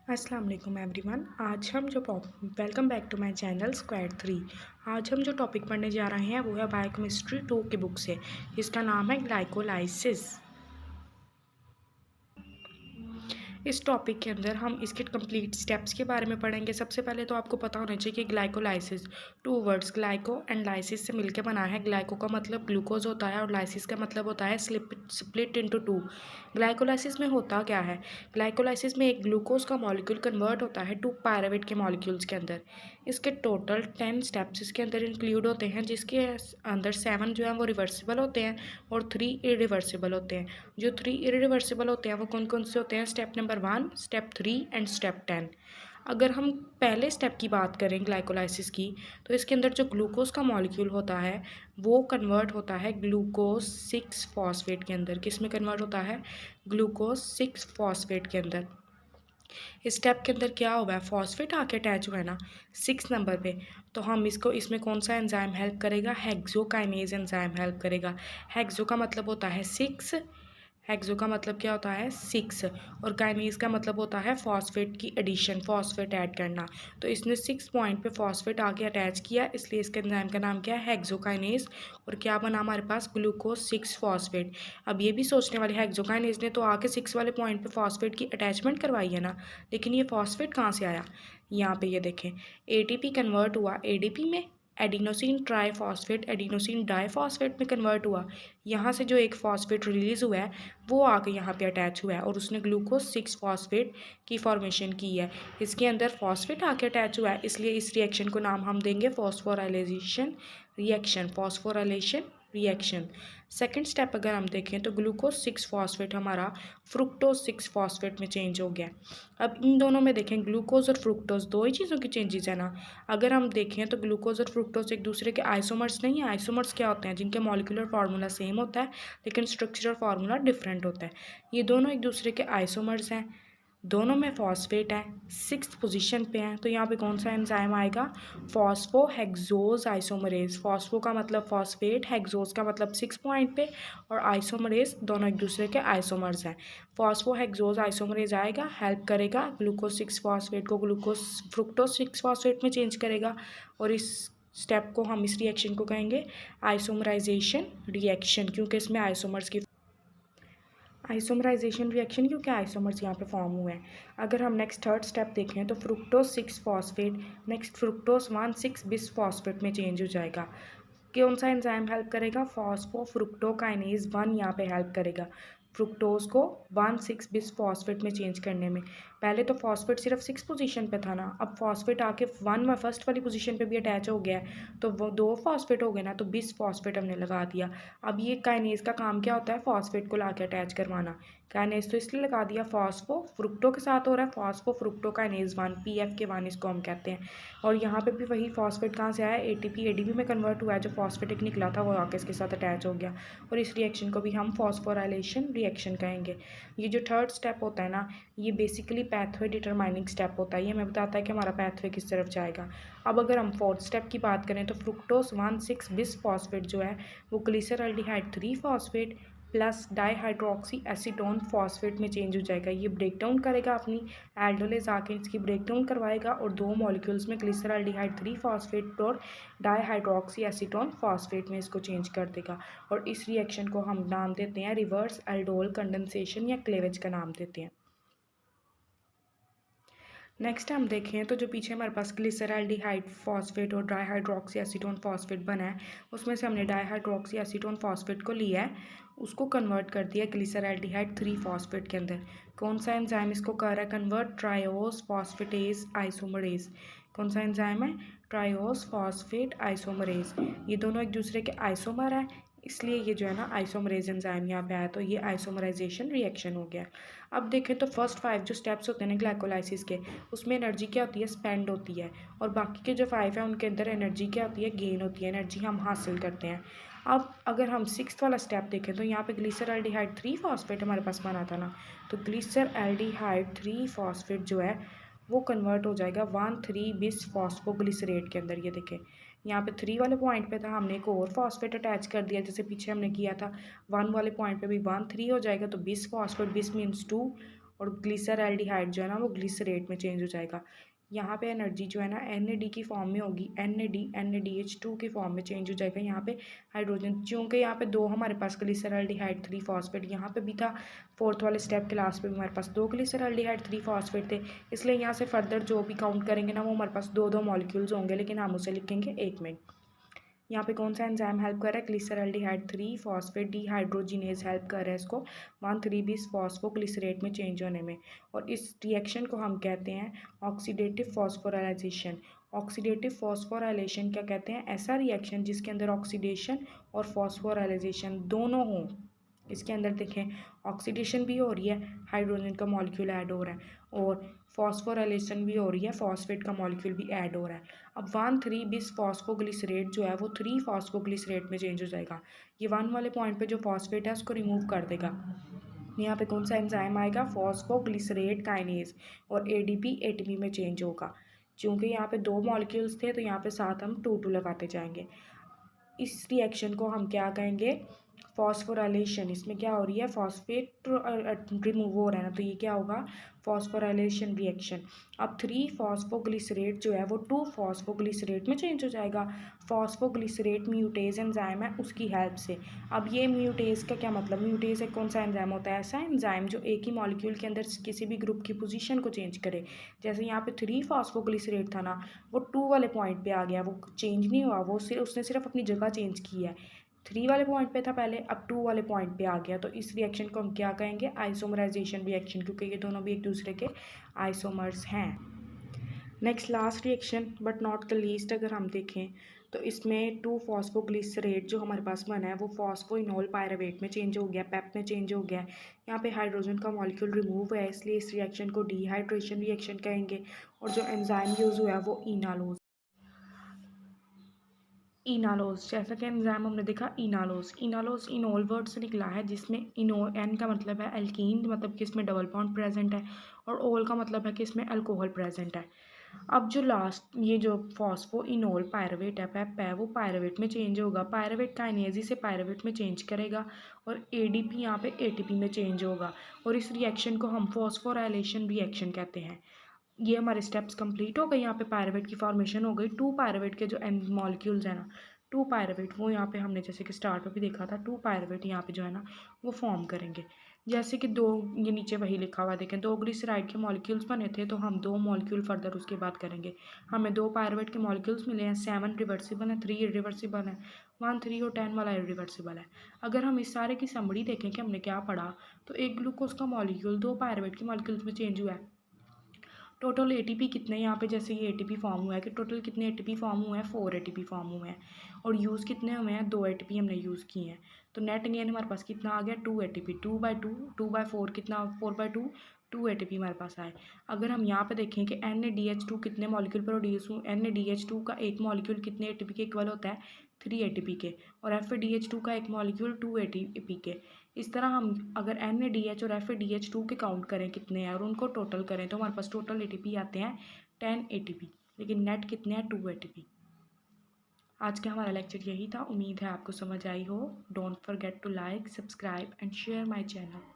अस्सलाम वालेकुम एवरीवन। आज हम जो welcome back to my channel squad 3। आज हम जो टॉपिक पढ़ने जा रहे हैं वो है बायोकेमिस्ट्री 2 की बुक से, जिसका नाम है ग्लाइकोलाइसिस। इस टॉपिक के अंदर हम इसके कंप्लीट स्टेप्स के बारे में पढ़ेंगे। सबसे पहले तो आपको पता होना चाहिए कि glycolysis two words glyco and lysis से मिलकर बना है। ग्लाइको का मतलब ग्लूकोज होता है और लाइसिस का मतलब होता है स्प्लिट इनटू टू। ग्लाइकोलाइसिस में होता क्या है? ग्लाइकोलाइसिस में एक ग्लूकोज का मॉलिक्यूल कन्वर्ट होता है टू पायरुवेट के मॉलिक्यूल्स के अंदर। इसके टोटल 10 स्टेप्स इसके अंदर इंक्लूड होते हैं, जिसके अंदर 7 जो है वो रिवर्सिबल होते हैं और 3 इरिवर्सिबल होते हैं। जो 3 इरिवर्सिबल होते हैं वो कौन कौन से होते हैं? Step number 1, step 3 and step 10। अगर हम पहले स्टेप की बात करें ग्लाइकोलाइसिस की, तो इसके अंदर जो ग्लूकोज का मॉलिक्यूल होता है वो कन्वर्ट होता है ग्लूकोज 6 फॉस्फेट के अंदर। किस में कन्वर्ट होता है? ग्लूकोज 6 फॉस्फेट के अंदर। इस स्टेप के अंदर क्या हुआ है? फॉस्फेट आके अटैच हुआ है ना 6 नंबर पे। तो हम इसमें कौन सा एंजाइम हेल्प करेगा? हेक्सोकाइनेज एंजाइम हेल्प करेगा। हेक्सो का मतलब होता है 6, हेक्सो का मतलब क्या होता है? 6, और काइनेज का मतलब होता है फॉस्फेट की एडिशन, फॉस्फेट ऐड करना। तो इसने 6 पॉइंट पे फॉस्फेट आके अटैच किया, इसलिए इसके एंजाइम का नाम क्या है? हेक्सोकाइनेज। और क्या बना हमारे पास? Glucose 6 phosphate. अब ये भी सोचने वाले, हेक्सोकाइनेज ने तो आके 6 वाले पॉइंट पे फॉस्फेट की अटैचमेंट करवाई है ना, लेकिन ये फॉस्फेट कहाँ से आया? यहाँ पे ये देखें, एटीपी कन्वर्ट हुआ एडीपी में, एडिनोसिन ट्राईफॉस्फेट एडिनोसिन डाईफॉस्फेट में कन्वर्ट हुआ। यहाँ से जो एक फॉस्फेट रिलीज हुआ है वो आके यहाँ पे अटैच हुआ है और उसने ग्लूकोज 6 फॉस्फेट की फॉर्मेशन की है। इसके अंदर फॉस्फेट आके अटैच हुआ है, इसलिए इस रिएक्शन को नाम हम देंगे phosphorylation reaction, phosphorylation reaction. Second step अगर हम देखें तो ग्लूकोज 6 फॉस्फेट हमारा फ्रुक्टोज 6 फॉस्फेट में चेंज हो गया। अब इन दोनों में देखें, ग्लूकोज और फ्रुक्टोज दो ही चीज़ों की चेंजेस है ना। अगर हम देखें तो ग्लूकोज और फ्रुक्टोज एक दूसरे के आइसोमर्स नहीं है। आइसोमर्स क्या होते हैं? जिनके मॉलिक्यूलर फार्मूला सेम होता है लेकिन स्ट्रक्चरल फार्मूला डिफरेंट होता है। ये दोनों एक दूसरे के आइसोमर्स हैं, दोनों में फॉस्फेट है, 6th पोजीशन पे हैं। तो यहाँ पे कौन सा एंजाइम आएगा? फॉस्फोहेक्सोज आइसोमरेज। फॉस्फो का मतलब फॉस्फेट, हेक्सोज का मतलब 6 पॉइंट पे, और आइसोमरेज दोनों एक दूसरे के आइसोमर्स हैं। फॉस्फोहेक्सोज आइसोमरेज आएगा, हेल्प करेगा ग्लूकोज 6 फॉस्फेट को ग्लूकोज फ्रुक्टोज 6 फॉस्फेट में चेंज करेगा। और इस स्टेप को हम, इस रिएक्शन को कहेंगे आइसोमराइजेशन रिएक्शन, क्योंकि इसमें आइसोमर्स की आइसोमराइजेशन रिएक्शन, क्योंकि आइसोमर्स यहाँ पे फॉर्म हुए हैं। अगर हम नेक्स्ट थर्ड स्टेप देखें तो fructose 6 phosphate next fructose 1,6 bis phosphate में चेंज हो जाएगा। कौन सा एंजाइम हेल्प करेगा? फॉस्फो फ्रुक्टोकाइनेज 1 यहाँ पे हेल्प करेगा फ्रुक्टोज को 1,6 बिस फॉस्फेट में चेंज करने में। पहले तो फॉस्फेट सिर्फ 6 पोजीशन पे था ना, अब फॉस्फेट आके 1 में फर्स्ट वाली पोजीशन पे भी अटैच हो गया है, तो वो 2 फॉस्फेट हो गए ना, तो बिस फॉस्फेट हमने लगा दिया। अब ये काइनेज का काम क्या होता है? फॉस्फेट को लाके अटैच करवाना। काइनेज तो इसलिए लगा दिया, फॉस्फो फ्रुक्टो के साथ हो रहा है, फॉस्फो फ्रुक्टोकाइनेज 1 पीएफ के 1 इसको हम कहते हैं। और यहाँ पे भी वही फॉस्फेट कहाँ से आया? एटीपी एडीपी में कन्वर्ट हुआ है, जो फॉस्फेटिक निकला था वो आके इसके साथ अटैच हो गया, और इस रिएक्शन को भी हम फॉस्फोराइलेशन रिएक्शन कहेंगे। ये जो थर्ड स्टेप होता है ना, ये बेसिकली पैथवे डिटरमाइनिंग स्टेप होता है। ये हमें बताता है कि हमारा पैथवे किस तरफ जाएगा। अब अगर हम फोर्थ स्टेप की बात करें तो फ्रुक्टोज 1,6 बिस फॉस्फेट जो है वो glyceraldehyde 3 phosphate plus dihydroxy acetone phosphate में चेंज हो जाएगा। ये ब्रेक डाउन करेगा, अपनी एल्डोलेज आके इसकी ब्रेक डाउन करवाएगा और 2 मॉलिक्यूल्स में ग्लिसरल्डिहाइड 3 फॉस्फेट और डाईहाइड्रोक्सी एसीटोन फॉस्फेट में इसको चेंज कर देगा। और इस रिएक्शन को हम नाम देते हैं रिवर्स एल्डोल कंडेंसेशन या क्लेवेज का नाम देते हैं। नेक्स्ट हम देखें तो जो पीछे हमारे पास ग्लिसरल्डिहाइड फॉस्फेट और डाईहाइड्रोक्सी एसीटोन फॉस्फेट बना है, उसमें से हमने डाईहाइड्रोक्सी एसीटोन फॉस्फेट को लिया है, उसको कन्वर्ट कर दिया ग्लिसरल्डिहाइड 3 फॉस्फेट के अंदर। कौन सा एंजाइम इसको कर रहा है कन्वर्ट? Triose phosphatase isomerase. कौन सा एंजाइम है? Triose phosphate isomerase. ये दोनों एक दूसरे के आइसोमर है, इसलिए ये जो है ना आइसोमरेज एंजाइम यहाँ पे आया, तो ये आइसोमराइजेशन रिएक्शन हो गया। अब देखें तो फर्स्ट 5 जो स्टेप्स होते हैं ना ग्लाइकोलाइसिस के, उसमें एनर्जी क्या होती है? स्पेंड होती है, और बाकी के जो 5 है उनके अंदर एनर्जी क्या होती है? गेन होती है, एनर्जी हम हासिल करते हैं। अब अगर हम 6th वाला स्टेप देखें तो यहाँ पे ग्लिसरल्डिहाइड 3 फॉस्फेट हमारे पास बना था ना, तो ग्लिसरल्डिहाइड 3 फॉस्फेट जो है वो कन्वर्ट हो जाएगा 1,3 बिस फॉस्फोग्लिसरेट के अंदर। ये देखें, यहाँ पे 3 वाले पॉइंट पे था, हमने एक और फॉस्फेट अटैच कर दिया जैसे पीछे हमने किया था। 1 वाले पॉइंट पे भी 1,3 हो जाएगा, तो बिस फॉस्फेट, बिस मीन्स 2, और ग्लिसरैल्डिहाइड जो है ना वो ग्लिसरेट में चेंज हो जाएगा। यहाँ पे एनर्जी जो है ना NAD की फॉर्म में होगी, NAD NADH2 की फॉर्म में चेंज हो जाएगा। यहाँ पे हाइड्रोजन, चूँकि यहाँ पे दो हमारे पास ग्लिसरैल्डिहाइड 3 फॉस्फेट यहाँ पे भी था, फोर्थ वाले स्टेप के लास्ट पे भी हमारे पास 2 ग्लिसरैल्डिहाइड 3 फॉस्फेट थे, इसलिए यहाँ से फर्दर जो भी काउंट करेंगे ना वो हमारे पास 2 मॉलिक्यूल्स होंगे, लेकिन हम उसे लिखेंगे एक में। यहाँ पे कौन सा एंजाइम हेल्प कर रहा है? ग्लिसरैल्डिहाइड 3 फॉस्फेट डिहाइड्रोजिनेज हेल्प कर रहा है इसको 1,3-bis फॉस्फोग्लिसरेट में चेंज होने में। और इस रिएक्शन को हम कहते हैं ऑक्सीडेटिव फॉस्फोराइलेशन। ऑक्सीडेटिव फॉस्फोराइलेशन क्या कहते हैं? ऐसा रिएक्शन जिसके अंदर ऑक्सीडेशन और फॉस्फोराइलेशन दोनों हों। इसके अंदर देखें ऑक्सीडेशन भी हो रही है, हाइड्रोजन का मॉलिक्यूल ऐड हो रहा है, और फॉस्फोराइलेशन भी हो रही है, फॉस्फेट का मॉलिक्यूल भी ऐड हो रहा है। अब 1,3-bis फॉस्फोग्लिसरेट जो है वो 3 फॉस्फोग्लिसरेट में चेंज हो जाएगा। ये 1 वाले पॉइंट पे जो फॉस्फेट है उसको रिमूव कर देगा। यहाँ पे कौन सा एंजाइम आएगा? फॉस्फोग्लिसरेट काइनेज, और ADP ATP में चेंज होगा। चूँकि यहाँ पे 2 मॉलिक्यूल्स थे तो यहाँ पे साथ हम 2 लगाते जाएंगे। इस रिएक्शन को हम क्या कहेंगे? फॉस्फोराइलेशन। इसमें क्या हो रही है? फॉस्फेट रिमूव हो रहा है ना, तो ये क्या होगा? Phosphorylation reaction. अब 3 फॉस्फोग्लिसरेट जो है वो 2 फॉस्फोग्लिसरेट में चेंज हो जाएगा। फॉस्फोग्लिसरेट म्यूटेज एंजाइम है, उसकी हेल्प से। अब ये म्यूटेज का क्या मतलब? म्यूटेज एक कौन सा एंजाइम होता है? ऐसा एंजाइम जो एक ही मॉलिक्यूल के अंदर किसी भी ग्रुप की पोजीशन को चेंज करे। जैसे यहाँ पे 3 फॉस्फोग्लिसरेट था ना, वो 2 वाले पॉइंट पे आ गया, वो चेंज नहीं हुआ, वो सिर्फ उसने सिर्फ अपनी जगह चेंज की है। 3 वाले पॉइंट पे था पहले, अब 2 वाले पॉइंट पे आ गया, तो इस रिएक्शन को हम क्या कहेंगे? आइसोमराइजेशन रिएक्शन, क्योंकि ये दोनों भी एक दूसरे के आइसोमर्स हैं। Next last reaction but not the least अगर हम देखें तो इसमें 2 फॉस्फोग्लिसरेट जो हमारे पास बना है वो फॉस्फोइनोल पायरुवेट में चेंज हो गया, पैप में चेंज हो गया। यहाँ पे हाइड्रोजन का मॉलिक्यूल रिमूव है, इसलिए इस रिएक्शन को डिहाइड्रेशन रिएक्शन कहेंगे। और जो एंजाइम यूज हुआ है वो इनालोज। इनालोज, जैसा कि एंजाइम हमने देखा इनालोज। इनालोज इनोल वर्ड से निकला है, जिसमें इनो एन का मतलब है एल्कीन, मतलब कि इसमें डबल बॉन्ड प्रेजेंट है, और ओल का मतलब है कि इसमें अल्कोहल प्रेजेंट है। अब जो लास्ट ये जो फॉस्फो इनोल पायरुवेट है, पैप है, वो पायरुवेट में चेंज होगा, पायरुवेट काइनेज से पायरुवेट में चेंज करेगा, और ADP यहाँ पे ATP में चेंज होगा। और इस रिएक्शन को हम फॉस्फोराइलेशन रिएक्शन कहते हैं। ये हमारे स्टेप्स कंप्लीट हो गए। यहाँ पे पायरुवेट की फॉर्मेशन हो गई। 2 पायरुवेट के जो एंड मॉलिक्यूल्स है ना, 2 पायरुवेट वो यहाँ पे हमने जैसे कि स्टार्ट में भी देखा था, 2 पायरुवेट यहाँ पे जो है ना वो फॉर्म करेंगे। जैसे कि 2, ये नीचे वही लिखा हुआ देखें, 2 ग्लिसराइड के मॉलिक्यूल्स बने थे, तो हम 2 मॉलिक्यूल फर्दर उसके बाद करेंगे। हमें 2 पायरुवेट के मॉलिक्यूल्स मिले हैं, 7 रिवर्सिबल है, 3 इरिवर्सिबल है, 1 3 और 10 वाला इरिवर्सिबल है। अगर हम इस सारे की समरी देखें कि हमने क्या पढ़ा, तो एक ग्लूकोज का मॉलिक्यूल 2 पायरुवेट के मॉलिक्यूल्स में चेंज हुआ है। टोटल ATP कितने यहाँ पे, जैसे ये ATP फॉर्म हुआ है कि टोटल कितने ATP फॉर्म हुए हैं? 4 ATP फॉर्म हुए हैं। और यूज़ कितने हुए हैं? 2 ATP हमने यूज़ किए हैं। तो नेट गेन हमारे पास कितना आ गया? 2 ATP। 2/2 2/4 कितना? 4/2 2 ATP हमारे पास आए। अगर हम यहाँ पे देखें कि NADH2 कितने मॉलिक्यूल प्रोड्यूस हुए, NADH2 का एक मॉलिक्यूल कितने ATP के इक्वल होता है? 3 ATP के। और FADH2 का एक मॉलिक्यूल 2 ATP के। इस तरह हम अगर NADH और FADH2 के काउंट करें कितने हैं और उनको टोटल करें, तो हमारे पास टोटल ATP आते हैं 10 ATP, लेकिन नेट कितने हैं? 2 ATP। आज का हमारा लेक्चर यही था, उम्मीद है आपको समझ आई हो। Don't forget to like, subscribe and share my channel.